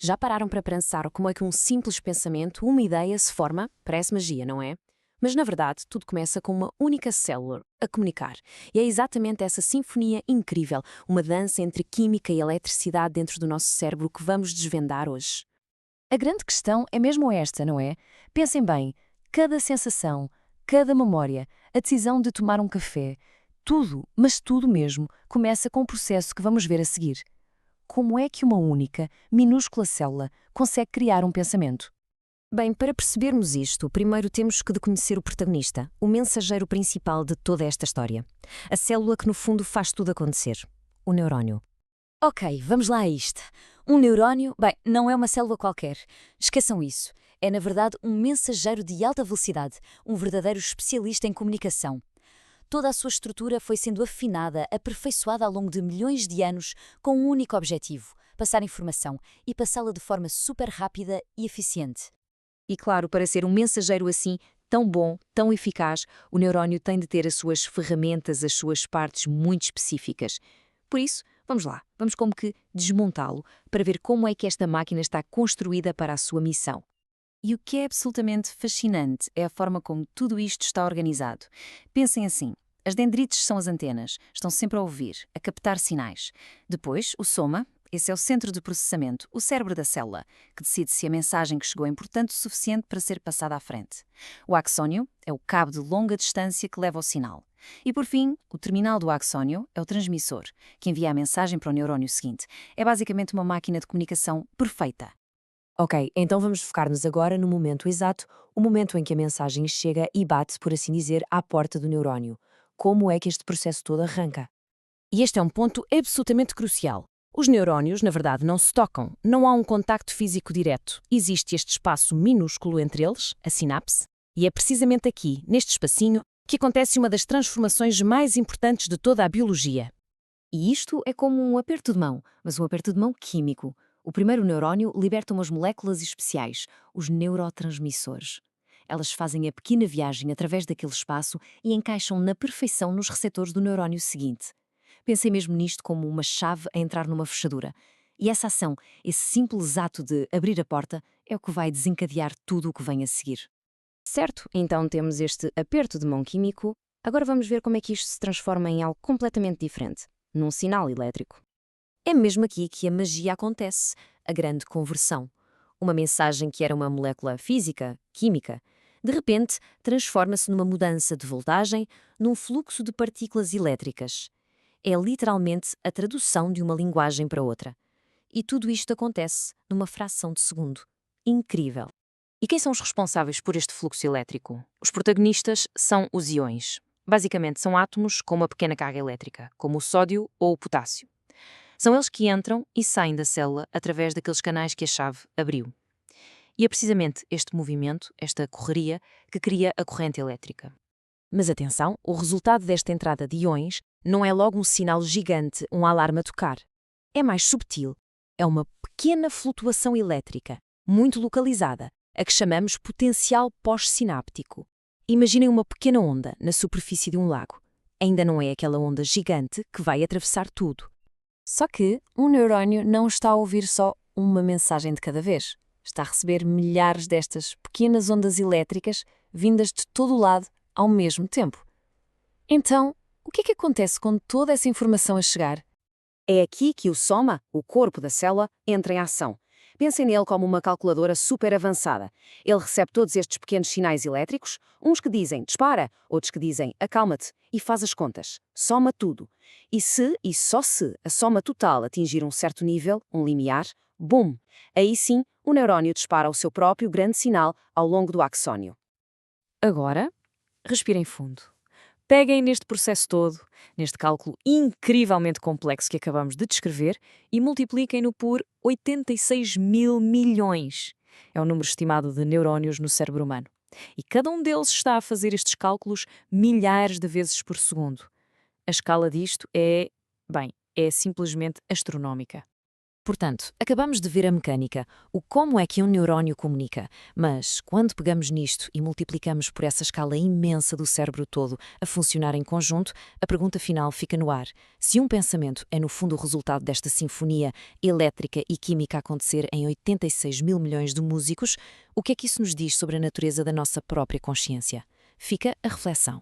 Já pararam para pensar como é que um simples pensamento, uma ideia, se forma? Parece magia, não é? Mas, na verdade, tudo começa com uma única célula a comunicar. E é exatamente essa sinfonia incrível, uma dança entre química e eletricidade dentro do nosso cérebro que vamos desvendar hoje. A grande questão é mesmo esta, não é? Pensem bem, cada sensação, cada memória, a decisão de tomar um café, tudo, mas tudo mesmo, começa com o processo que vamos ver a seguir. Como é que uma única, minúscula célula consegue criar um pensamento? Bem, para percebermos isto, primeiro temos que conhecer o protagonista, o mensageiro principal de toda esta história. A célula que, no fundo, faz tudo acontecer. O neurónio. Ok, vamos lá a isto. Um neurónio, bem, não é uma célula qualquer. Esqueçam isso. É, na verdade, um mensageiro de alta velocidade, um verdadeiro especialista em comunicação. Toda a sua estrutura foi sendo afinada, aperfeiçoada ao longo de milhões de anos com um único objetivo: passar informação e passá-la de forma super rápida e eficiente. E claro, para ser um mensageiro assim, tão bom, tão eficaz, o neurónio tem de ter as suas ferramentas, as suas partes muito específicas. Por isso, vamos lá, vamos como que desmontá-lo para ver como é que esta máquina está construída para a sua missão. E o que é absolutamente fascinante é a forma como tudo isto está organizado. Pensem assim. As dendrites são as antenas, estão sempre a ouvir, a captar sinais. Depois, o soma, esse é o centro de processamento, o cérebro da célula, que decide se a mensagem que chegou é importante o suficiente para ser passada à frente. O axónio é o cabo de longa distância que leva o sinal. E por fim, o terminal do axónio é o transmissor, que envia a mensagem para o neurónio seguinte. É basicamente uma máquina de comunicação perfeita. Ok, então vamos focar-nos agora no momento exato, o momento em que a mensagem chega e bate, por assim dizer, à porta do neurónio. Como é que este processo todo arranca? E este é um ponto absolutamente crucial. Os neurónios, na verdade, não se tocam, não há um contacto físico direto. Existe este espaço minúsculo entre eles, a sinapse, e é precisamente aqui, neste espacinho, que acontece uma das transformações mais importantes de toda a biologia. E isto é como um aperto de mão, mas um aperto de mão químico. O primeiro neurónio liberta umas moléculas especiais, os neurotransmissores. Elas fazem a pequena viagem através daquele espaço e encaixam na perfeição nos receptores do neurónio seguinte. Pensem mesmo nisto como uma chave a entrar numa fechadura. E essa ação, esse simples ato de abrir a porta, é o que vai desencadear tudo o que vem a seguir. Certo, então temos este aperto de mão químico. Agora vamos ver como é que isto se transforma em algo completamente diferente, num sinal elétrico. É mesmo aqui que a magia acontece, a grande conversão. Uma mensagem que era uma molécula física, química, de repente transforma-se numa mudança de voltagem, num fluxo de partículas elétricas. É literalmente a tradução de uma linguagem para outra. E tudo isto acontece numa fração de segundo. Incrível! E quem são os responsáveis por este fluxo elétrico? Os protagonistas são os íons. Basicamente, são átomos com uma pequena carga elétrica, como o sódio ou o potássio. São eles que entram e saem da célula através daqueles canais que a chave abriu. E é precisamente este movimento, esta correria, que cria a corrente elétrica. Mas atenção, o resultado desta entrada de íons não é logo um sinal gigante, um alarme a tocar. É mais subtil. É uma pequena flutuação elétrica, muito localizada, a que chamamos potencial pós-sináptico. Imaginem uma pequena onda na superfície de um lago. Ainda não é aquela onda gigante que vai atravessar tudo. Só que um neurónio não está a ouvir só uma mensagem de cada vez. Está a receber milhares destas pequenas ondas elétricas vindas de todo o lado ao mesmo tempo. Então, o que é que acontece com toda essa informação a chegar? É aqui que o soma, o corpo da célula, entra em ação. Pensem nele como uma calculadora super avançada. Ele recebe todos estes pequenos sinais elétricos, uns que dizem dispara, outros que dizem acalma-te, e faz as contas. Soma tudo. E se, e só se, a soma total atingir um certo nível, um limiar, bum! Aí sim, o neurónio dispara o seu próprio grande sinal ao longo do axónio. Agora, respirem fundo. Peguem neste processo todo, neste cálculo incrivelmente complexo que acabamos de descrever, e multipliquem-no por 86 mil milhões. É o número estimado de neurónios no cérebro humano. E cada um deles está a fazer estes cálculos milhares de vezes por segundo. A escala disto é, bem, é simplesmente astronómica. Portanto, acabamos de ver a mecânica, o como é que um neurónio comunica, mas quando pegamos nisto e multiplicamos por essa escala imensa do cérebro todo a funcionar em conjunto, a pergunta final fica no ar. Se um pensamento é no fundo o resultado desta sinfonia elétrica e química a acontecer em 86 mil milhões de músicos, o que é que isso nos diz sobre a natureza da nossa própria consciência? Fica a reflexão.